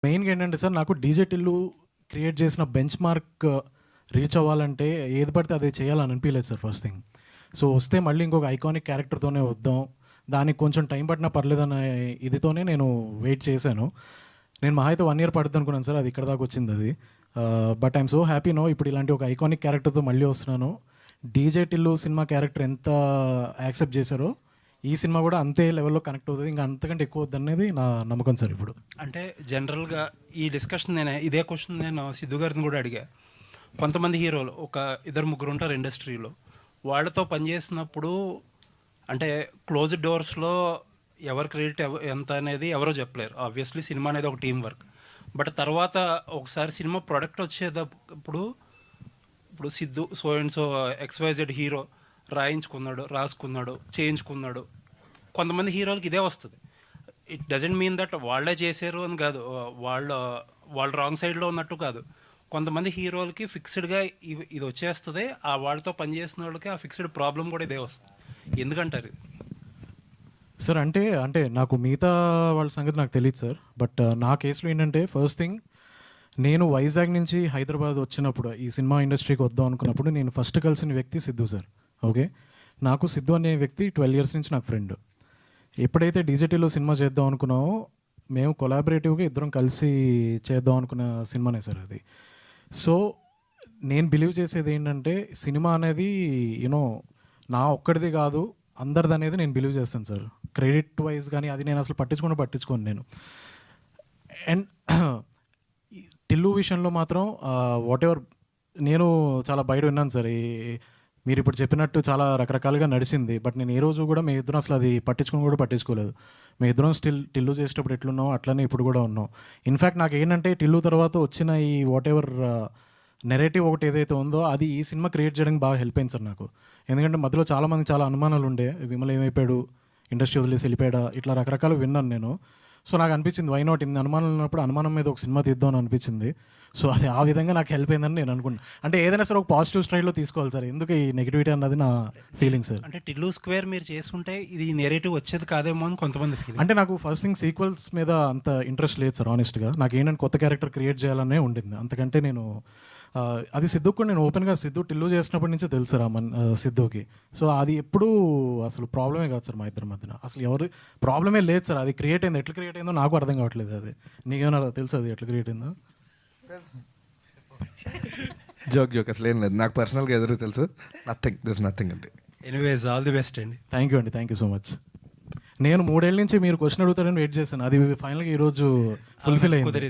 మెయిన్‌గా ఏంటంటే సార్, నాకు డీజే టిల్లు క్రియేట్ చేసిన బెంచ్ మార్క్ రీచ్ అవ్వాలంటే ఏది పడితే అదే చేయాలని అనిపియలేదు సార్ ఫస్ట్ థింగ్. సో, వస్తే మళ్ళీ ఇంకొక ఐకానిక్ క్యారెక్టర్‌తోనే వద్దాం. దానికి కొంచెం టైం పట్టినా పర్లేదనే ఇదితోనే నేను వెయిట్ చేశాను. నేను మహా అయితే 1 ఇయర్ పడుద్దనుకున్నాను సార్. అది ఇక్కడ దాకా వచ్చిందది. But I'm so happy now. ఇప్పుడు ఇలాంటి ఒక ఐకానిక్ క్యారెక్టర్‌తో మళ్ళీ వస్తున్నాను. డీజే టిల్లు సినిమా క్యారెక్టర్ ఎంత యాక్సెప్ట్ చేశారో, ఈ సినిమా కూడా అంతే లెవెల్‌లో కనెక్ట్ అవుతది. ఇంకా అంతకంటే ఎక్కువ వద్దనేది నా నమ్మకం సార్ ఇప్పుడు. అంటే జనరల్‌గా ఈ డిస్కషన్ ఇదే క్వశ్చన్ నేను సిద్ధు గారిని కూడా అడిగా. కొంతమంది హీరోలు ఒక ఇద్దరు ముగ్గురు ఉంటారు ఇండస్ట్రీలో. వాళ్ళతో పనిచేసినప్పుడు అంటే క్లోజ్డ్ డోర్స్‌లో ఎవరి క్రెడిట్ ఎంత అనేది ఎవరో చెప్పలేరు. ఆబ్వియస్లీ సినిమా అనేది ఒక టీమ్ వర్క్. బట్ తర్వాత ఒకసారి సినిమా ప్రొడక్ట్ వచ్చేటప్పుడు ఇప్పుడు Siddhu so and so XYZ hero రాసుకున్నాడు, చేయించుకున్నాడు. కొంతమంది హీరోలకి ఇదే వస్తుంది. ఇట్ డజంట్ మీన్ దట్ వాళ్ళే చేశారు అని కాదు, వాళ్ళు రాంగ్ సైడ్లో ఉన్నట్టు కాదు. కొంతమంది హీరోలకి ఫిక్స్డ్గా ఇది వచ్చేస్తుంది. ఆ వాళ్ళతో పనిచేసిన వాళ్ళకి ఆ ఫిక్స్డ్ ప్రాబ్లం కూడా ఇదే వస్తుంది. ఎందుకంటారు సార్? అంటే నాకు మిగతా వాళ్ళ సంగతి నాకు తెలీదు సార్. బట్ నా కేసులో ఏంటంటే, ఫస్ట్ థింగ్, నేను వైజాగ్ నుంచి హైదరాబాద్ వచ్చినప్పుడు, ఈ సినిమా ఇండస్ట్రీకి వద్దాం అనుకున్నప్పుడు నేను ఫస్ట్ కలిసిన వ్యక్తి సిద్ధు సార్. ఓకే, నాకు సిద్ధు అనే వ్యక్తి 12 ఇయర్స్ నుంచి నాకు ఫ్రెండ్. ఎప్పుడైతే డీజేటీలో సినిమా చేద్దాం అనుకున్నామో, మేము కొలాబరేటివ్గా ఇద్దరం కలిసి చేద్దాం అనుకున్న సినిమానే సార్ అది. సో నేను బిలీవ్ చేసేది ఏంటంటే, సినిమా అనేది యూనో నా ఒక్కడిది కాదు, అందరిది అనేది నేను బిలీవ్ చేస్తాను సార్. క్రెడిట్ వైజ్ కానీ అది నేను అసలు పట్టించుకోను నేను. అండ్ టిల్లు విషయంలో మాత్రం వాట్ ఎవర్, నేను చాలా బయట విన్నాను సార్. మీరు ఇప్పుడు చెప్పినట్టు చాలా రకరకాలుగా నడిచింది. బట్ నేను ఏ రోజు కూడా మీ ఇద్దరం అసలు అది పట్టించుకోలేదు. మీ ఇద్దరం స్టిల్ టిల్లు చేసేటప్పుడు ఎట్లున్నాం అట్లనే ఇప్పుడు కూడా ఉన్నాం. ఇన్ఫ్యాక్ట్ నాకు ఏంటంటే, టిల్లు తర్వాత వచ్చిన ఈ వాట్ ఎవర్ నెరేటివ్ ఒకటి ఏదైతే ఉందో, అది ఈ సినిమా క్రియేట్ చేయడానికి బాగా హెల్ప్ అయింది సార్ నాకు. ఎందుకంటే మధ్యలో చాలామంది చాలా అనుమానాలు ఉండే, విమల్ ఏమైపోయాడు, ఇండస్ట్రీ వదిలేసి వెళ్ళిపోయాడా, ఇట్లా రకరకాలు విన్నాను నేను. సో నాకు అనిపించింది, వై నాట్, ఇన్ని అనుమానాలు ఉన్నప్పుడు అనుమానం మీద ఒక సినిమా తీద్దామని అనిపించింది. సో అది ఆ విధంగా నాకు హెల్ప్ అయిందని నేను అనుకుంటున్నాను. అంటే ఏదైనా సరే ఒక పాజిటివ్ స్టైల్లో తీసుకోవాలి సార్. ఎందుకు ఈ నెగిటివిటీ అన్నది నా ఫీలింగ్ సార్. అంటే టిల్లు స్క్వేర్ మీరు చేసుకుంటే ఇది నెరేటివ్ వచ్చేది కాదేమో అని కొంతమంది ఫీలింగ్. అంటే నాకు ఫస్ట్ థింగ్ సీక్వెల్స్ మీద అంత ఇంట్రెస్ట్ లేదు సార్ ఆనెస్ట్గా. నాకు ఏంటంటే కొత్త క్యారెక్టర్ క్రియేట్ చేయాలనే ఉండింది. అంతకంటే నేను అది సిద్ధుకు కూడా నేను ఓపెన్గా, సిద్ధు టిల్లు చేసినప్పటి నుంచే తెలుసు సార్ సిద్ధుకి. సో అది ఎప్పుడూ అసలు ప్రాబ్లమే కాదు సార్ మా ఇద్దరి మధ్యన. అసలు ఎవరు ప్రాబ్లమే లేదు సార్. అది క్రియేట్ అయింది, ఎట్లా క్రియేట్ అయిందో నాకు అర్థం కావట్లేదు. అది నీకేమైనా తెలుసు అది ఎట్లా క్రియేట్ అయిందో? జోక్ అసలు ఏం లేదు. నాకు పర్సనల్గా ఎదురు తెలుసు. నథింగ్ అండి. ఎనీవేస్, ఆల్ ది బెస్ట్ అండి. Thank you so much. నేను 3 ఏళ్ళ నుంచి మీరు క్వశ్చన్ అడుగుతారని వెయిట్ చేశాను. అది ఫైనల్గా ఈరోజు ఫుల్ఫిల్ అయింది.